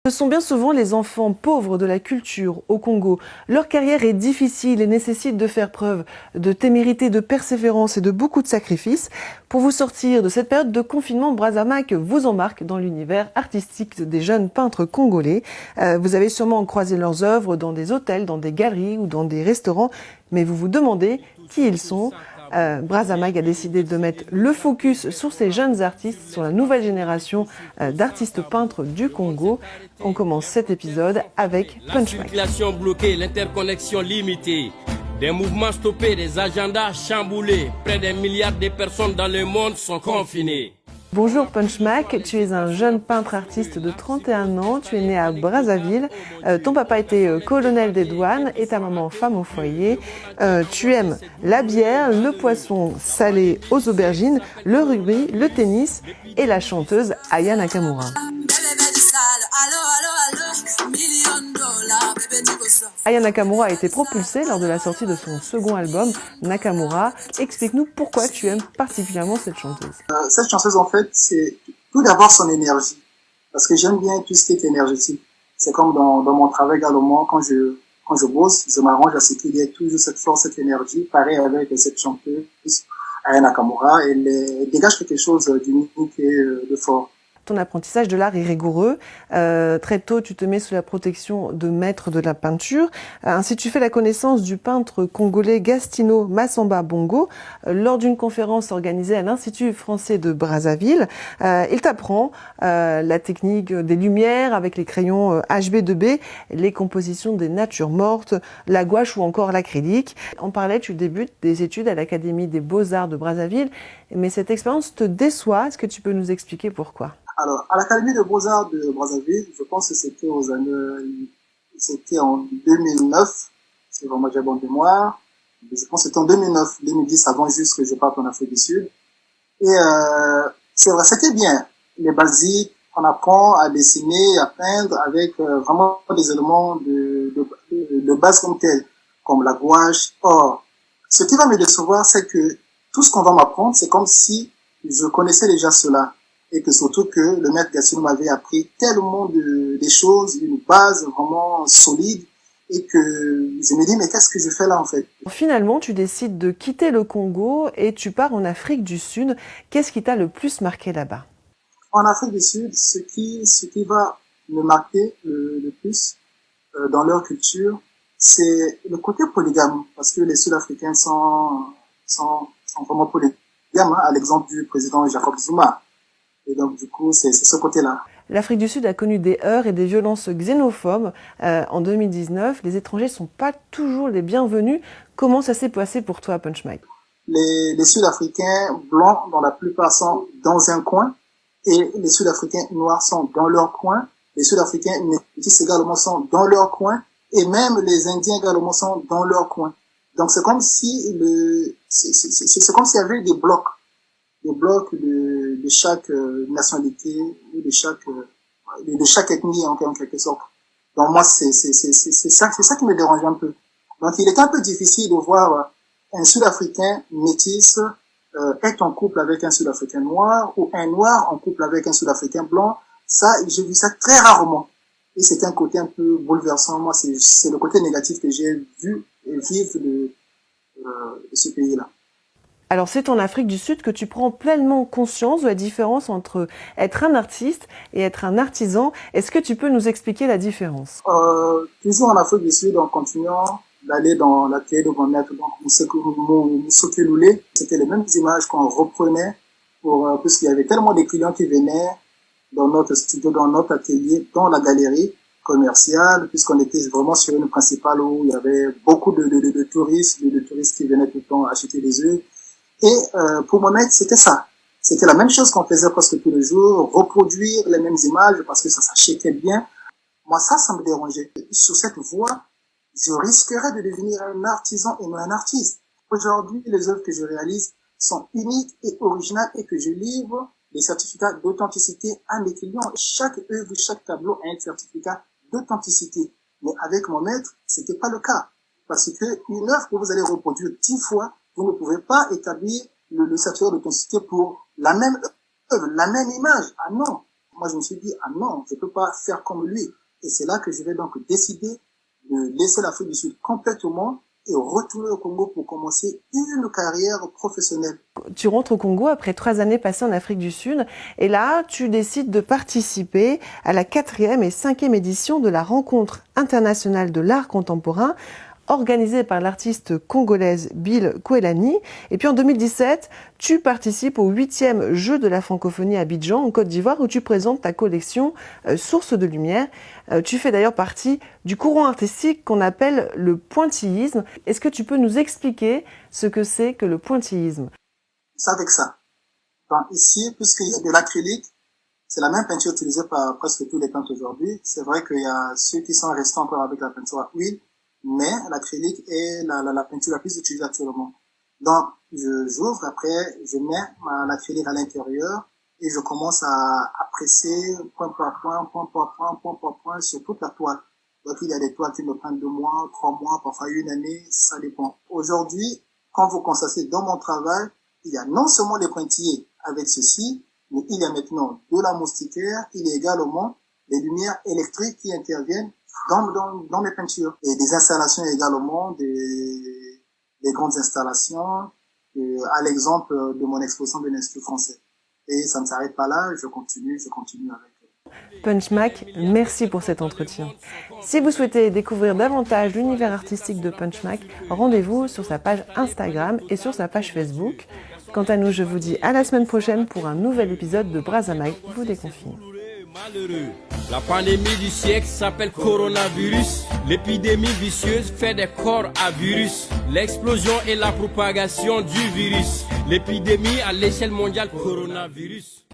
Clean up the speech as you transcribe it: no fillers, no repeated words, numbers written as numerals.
Ce sont bien souvent les enfants pauvres de la culture au Congo. Leur carrière est difficile et nécessite de faire preuve de témérité, de persévérance et de beaucoup de sacrifices. Pour vous sortir de cette période de confinement, Brazamac vous embarque dans l'univers artistique des jeunes peintres congolais. Vous avez sûrement croisé leurs œuvres dans des hôtels, dans des galeries ou dans des restaurants, mais vous vous demandez qui ils sont. Brazamac a décidé de mettre le focus sur ces jeunes artistes, sur la nouvelle génération d'artistes peintres du Congo. On commence cet épisode avec Punchmack. La circulation bloquée, l'interconnexion limitée, des mouvements stoppés, des agendas chamboulés. Près d'un milliard de personnes dans le monde sont confinées. Bonjour Punchmack, tu es un jeune peintre artiste de 31 ans, tu es né à Brazzaville, ton papa était colonel des douanes et ta maman femme au foyer. Tu aimes la bière, le poisson salé aux aubergines, le rugby, le tennis et la chanteuse Aya Nakamura. Aya Nakamura a été propulsée lors de la sortie de son second album, Nakamura. Explique-nous pourquoi tu aimes particulièrement cette chanteuse. Cette chanteuse, en fait, c'est tout d'abord son énergie. Parce que j'aime bien tout ce qui est énergétique. C'est comme dans mon travail également, quand je bosse, je m'arrange à ce qu'il y ait toujours cette force, cette énergie. Pareil avec cette chanteuse, Aya Nakamura, elle dégage quelque chose d'unique et de fort. Ton apprentissage de l'art est rigoureux. Très tôt, tu te mets sous la protection de maîtres de la peinture. Ainsi, tu fais la connaissance du peintre congolais Gastino Massamba Bongo lors d'une conférence organisée à l'Institut français de Brazzaville. Il t'apprend la technique des lumières avec les crayons HB2B, les compositions des natures mortes, la gouache ou encore l'acrylique. En parallèle, tu débutes des études à l'Académie des Beaux-Arts de Brazzaville, mais cette expérience te déçoit. Est-ce que tu peux nous expliquer pourquoi ? Alors, à l'Académie de Beaux-Arts de Brazzaville, je pense que c'était en 2009, c'est vraiment j'ai bonne mémoire. Je pense que c'était en 2009, 2010, avant juste que je parte en Afrique du Sud. Et c'est vrai, c'était bien. Les basiques, on apprend à dessiner, à peindre avec vraiment des éléments de base comme tels, comme la gouache. Or, ce qui va me décevoir, c'est que tout ce qu'on va m'apprendre, c'est comme si je connaissais déjà cela. Et que surtout que le maître Gastino m'avait appris tellement des choses, une base vraiment solide, et que je me dis, mais qu'est-ce que je fais là en fait? Finalement, tu décides de quitter le Congo et tu pars en Afrique du Sud. Qu'est-ce qui t'a le plus marqué là-bas? En Afrique du Sud, ce qui va me marquer le plus dans leur culture, c'est le côté polygame, parce que les Sud-Africains sont vraiment polygames, hein, à l'exemple du président Jacob Zuma. Et donc, du coup, c'est ce côté-là. L'Afrique du Sud a connu des heurts et des violences xénophobes. En 2019, les étrangers sont pas toujours les bienvenus. Comment ça s'est passé pour toi, Punchmack? Les Sud-Africains blancs, dans la plupart, sont dans un coin. Et les Sud-Africains noirs sont dans leur coin. Les Sud-Africains métis également sont dans leur coin. Et même les Indiens également sont dans leur coin. Donc, c'est comme si c'est comme s'il y avait des blocs de chaque nationalité ou de chaque ethnie en quelque sorte. Donc moi c'est ça qui me dérange un peu. Donc il est un peu difficile de voir un Sud-Africain métis être en couple avec un Sud-Africain noir ou un noir en couple avec un Sud-Africain blanc. Ça, j'ai vu ça très rarement. Et c'est un côté un peu bouleversant. Moi c'est le côté négatif que j'ai vu et vivre de ce pays-là. Alors c'est en Afrique du Sud que tu prends pleinement conscience de la différence entre être un artiste et être un artisan. Est-ce que tu peux nous expliquer la différence? Toujours en Afrique du Sud, en continuant d'aller dans l'atelier de mon maître, donc Moussouké Loulé, c'était les mêmes images qu'on reprenait parce qu'il y avait tellement de clients qui venaient dans notre studio, dans notre atelier, dans la galerie commerciale, puisqu'on était vraiment sur une principale où il y avait beaucoup de touristes qui venaient tout le temps acheter des œufs. Et pour mon maître, c'était ça. C'était la même chose qu'on faisait presque tous les jours, reproduire les mêmes images parce que ça s'achetait bien. Moi, ça me dérangeait. Sur cette voie, je risquerais de devenir un artisan et non un artiste. Aujourd'hui, les œuvres que je réalise sont uniques et originales et que je livre des certificats d'authenticité à mes clients. Chaque œuvre, chaque tableau a un certificat d'authenticité. Mais avec mon maître, c'était pas le cas. Parce que une œuvre que vous allez reproduire 10 fois, vous ne pouvez pas établir le certificat d'authenticité pour la même œuvre, la même image. Ah non. moi je me suis dit, ah non, je peux pas faire comme lui. Et c'est là que je vais donc décider de laisser l'Afrique du Sud complètement et retourner au Congo pour commencer une carrière professionnelle. Tu rentres au Congo après 3 années passées en Afrique du Sud et là, tu décides de participer à la 4e et 5e édition de la rencontre internationale de l'art contemporain organisée par l'artiste congolaise Bill Kwelani. Et puis en 2017, tu participes au 8e Jeu de la francophonie à Abidjan, en Côte d'Ivoire, où tu présentes ta collection Source de lumière. Tu fais d'ailleurs partie du courant artistique qu'on appelle le pointillisme. Est-ce que tu peux nous expliquer ce que c'est que le pointillisme? C'est avec ça. Donc ici, puisqu'il y a de l'acrylique, c'est la même peinture utilisée par presque tous les peintres aujourd'hui. C'est vrai qu'il y a ceux qui sont restés encore avec la peinture à huile, mais l'acrylique est la peinture la plus utilisée actuellement. Donc, j'ouvre, après, je mets l'acrylique à l'intérieur et je commence à presser point par point sur toute la toile. Donc, il y a des toiles qui me prennent 2 mois, 3 mois, parfois 1 année, ça dépend. Aujourd'hui, quand vous constatez dans mon travail, il y a non seulement les pointillés avec ceci, mais il y a maintenant de la moustiquaire, il y a également les lumières électriques qui interviennent dans mes peintures. Et des installations également, des grandes installations, à l'exemple de mon exposition de l'Institut français. Et ça ne s'arrête pas là, je continue avec eux. Punchmac, merci pour cet entretien. Si vous souhaitez découvrir davantage l'univers artistique de Punchmac, rendez-vous sur sa page Instagram et sur sa page Facebook. Quant à nous, je vous dis à la semaine prochaine pour un nouvel épisode de Brazza-Mag vous déconfine. Malheureux. La pandémie du siècle s'appelle coronavirus. L'épidémie vicieuse fait des corps à virus. L'explosion et la propagation du virus. L'épidémie à l'échelle mondiale coronavirus.